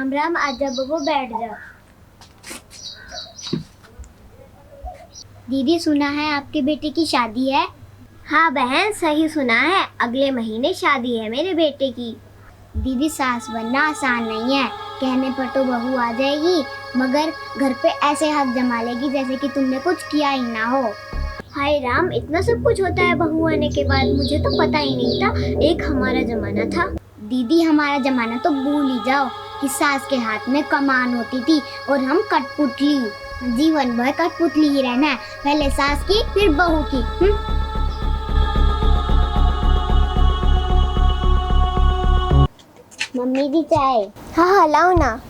राम राम, आजा बबू बैठ जाओ। दीदी सुना है आपके बेटे की शादी है? हाँ बहन सही सुना है, अगले महीने शादी है मेरे बेटे की। दीदी सास बनना आसान नहीं है, कहने पर तो बहू आ जाएगी मगर घर पे ऐसे हाथ जमा लेगी जैसे कि तुमने कुछ किया ही ना हो। हाय राम, इतना सब कुछ होता है बहू आने के बाद, मुझे तो पता ही नहीं था। एक हमारा जमाना था। दीदी हमारा जमाना तो भूल ही जाओ कि सास के हाथ में कमान होती थी और हम कठपुतली, जीवन भर कठपुतली ही रहना है, पहले सास की फिर बहू की। मम्मी दी चाय। हाँ लाओ ना।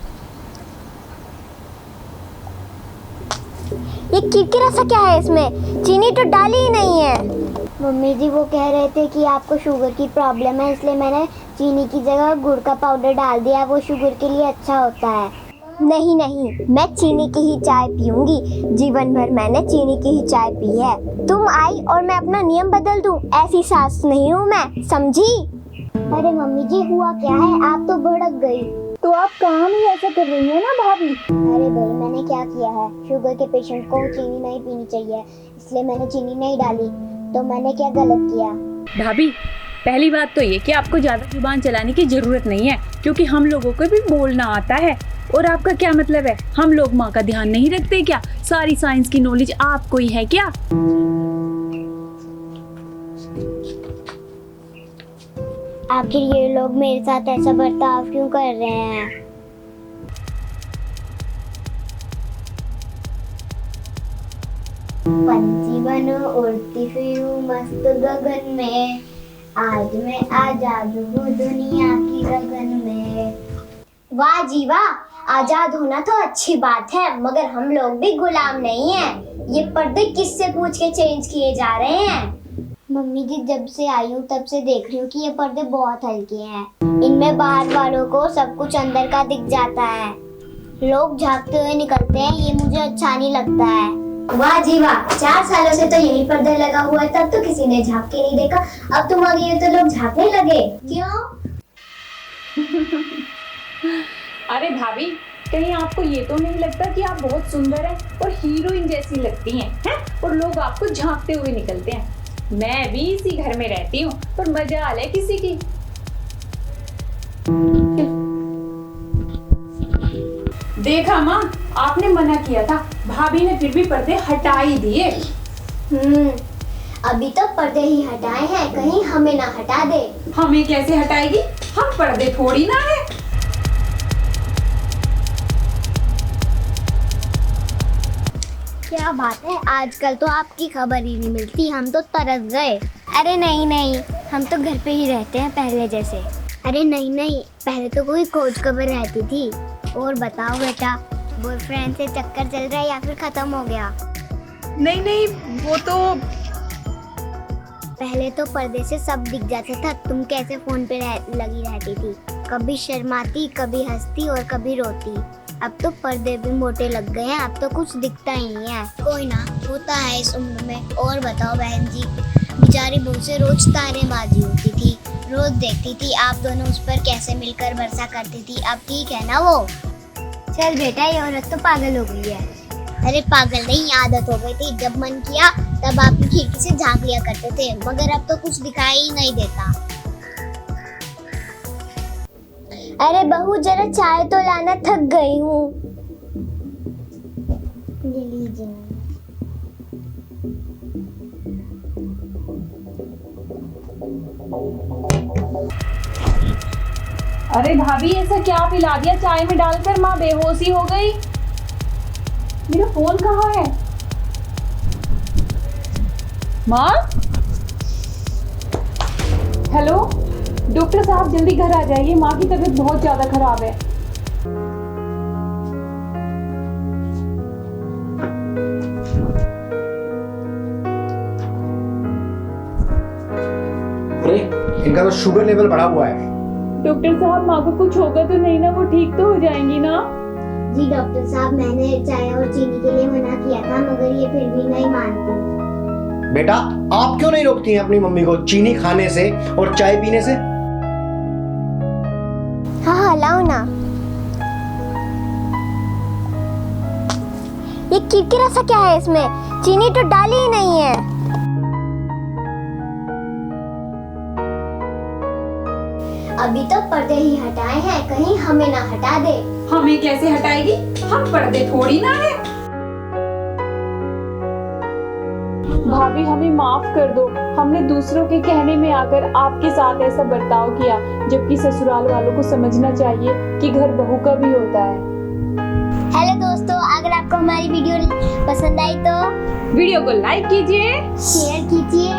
ये किरकिरा सा क्या है इसमें? चीनी तो डाली ही नहीं है। मम्मी जी वो कह रहे थे कि आपको शुगर की प्रॉब्लम है, इसलिए मैंने चीनी की जगह गुड़ का पाउडर डाल दिया, वो शुगर के लिए अच्छा होता है। नहीं नहीं, मैं चीनी की ही चाय पीऊंगी, जीवन भर मैंने चीनी की ही चाय पी है। तुम आई और मैं अपना नियम बदल दूं, ऐसी सास नहीं हूँ मैं, समझी? अरे मम्मी जी हुआ क्या है, आप तो भड़क गई। तो आप काम ही ऐसा कर रही है ना भाभी। अरे भाई मैंने क्या किया है, शुगर के पेशेंट को चीनी नहीं पीनी चाहिए, इसलिए मैंने चीनी नहीं डाली, तो मैंने क्या गलत किया? भाभी पहली बात तो ये कि आपको ज्यादा जुबान चलाने की जरूरत नहीं है, क्योंकि हम लोगों को भी बोलना आता है। और आपका क्या मतलब है, हम लोग माँ का ध्यान नहीं रखते क्या? सारी साइंस की नॉलेज आपको ही है क्या? आखिर ये लोग मेरे साथ ऐसा बर्ताव क्यों कर रहे हैं? पंछी बनो उड़ती फिरूं मस्त गगन में, आज मैं आजाद हूँ दुनिया की लगन में। वाह जी वाह, आजाद होना तो अच्छी बात है, मगर हम लोग भी गुलाम नहीं हैं। ये पर्दे किससे पूछ के चेंज किए जा रहे हैं? मम्मी जी जब से आई हूँ तब से देख रही हूँ कि ये पर्दे बहुत हल्के हैं, इनमें बाहर वालों को सब कुछ अंदर का दिख जाता है, लोग झांकते हुए निकलते हैं, ये मुझे अच्छा नहीं लगता है। वाह जी वाह, 4 सालों से तो यही पर्दा लगा हुआ है, तब तो किसी ने झांक के नहीं देखा, अब तुम आ गई हो तो लोग झांकने लगे, क्यों? अरे भाभी कहीं आपको ये तो नहीं लगता कि आप बहुत सुंदर हैं और हीरोइन जैसी लगती हैं, और लोग आपको झांकते हुए निकलते हैं। मैं भी इसी घर में रहती हूँ, पर मजा आ ले किसी की। देखा माँ, आपने मना किया था, भाभी ने फिर भी पर्दे हटा ही दिए। अभी तो पर्दे ही हटाए हैं, कहीं हमें ना हटा दे। हमें कैसे हटाएगी, हम पर्दे थोड़ी ना है। क्या बात है, आजकल तो आपकी खबर ही नहीं मिलती, हम तो तरस गए। अरे नहीं नहीं, हम तो घर पे ही रहते हैं पहले जैसे। अरे नहीं नहीं, पहले तो कोई खोज खबर रहती थी। और बताओ बेटा, बॉयफ्रेंड से चक्कर चल रहा है या फिर खत्म हो गया? नहीं नहीं, वो तो पहले तो पर्दे से सब दिख जाता था, तुम कैसे फोन पे लगी रहती थी, कभी शर्माती, कभी हंसती और कभी रोती। अब तो पर्दे भी मोटे लग गए हैं, अब तो कुछ दिखता ही नहीं है। कोई ना, होता है इस उम्र में। और बताओ बहन जी, बेचारी बहू से रोज तानेबाजी होती थी, रोज देखती थी आप दोनों उस पर कैसे मिलकर बरसा करती थी, अब ठीक है ना वो? चल बेटा, ये औरत तो पागल हो गई है। अरे पागल नहीं, आदत हो गई थी, जब मन किया तब आपकी खिड़की से झांक लिया करते थे, मगर अब तो कुछ दिखाई ही नहीं देता। अरे बहू जरा चाय तो लाना, थक गई हूँ। लीजिए। अरे भाभी ऐसा क्या पिला दिया चाय में डालकर, माँ बेहोशी हो गई। मेरा फोन कहाँ है? माँ, हेलो, डॉक्टर साहब जल्दी घर आ जाइए, माँ की तबीयत बहुत ज्यादा खराब है। अरे इनका तो शुगर लेवल बढ़ा हुआ है। डॉक्टर साहब माँ को कुछ होगा तो नहीं ना, वो ठीक तो हो जाएंगी ना? जी डॉक्टर साहब, मैंने चाय और चीनी के लिए मना किया था, मगर ये फिर भी नहीं मानती। बेटा आप क्यों नहीं रोकती हैं अपनी मम्मी को चीनी खाने से और चाय पीने से? हाँ हाँ लाओ ना। ये किरकिरा सा क्या है इसमें? चीनी तो डाली ही नहीं है। अभी तो पर्दे ही हटाए हैं, कहीं हमें ना हटा दे। हमें कैसे हटाएगी? हम पर्दे थोड़ी ना है। भाभी हमें माफ कर दो, हमने दूसरों के कहने में आकर आपके साथ ऐसा बर्ताव किया, जबकि ससुराल वालों को समझना चाहिए कि घर बहू का भी होता है। हेलो दोस्तों, अगर आपको हमारी वीडियो पसंद आई तो वीडियो को लाइक कीजिए, शेयर कीजिए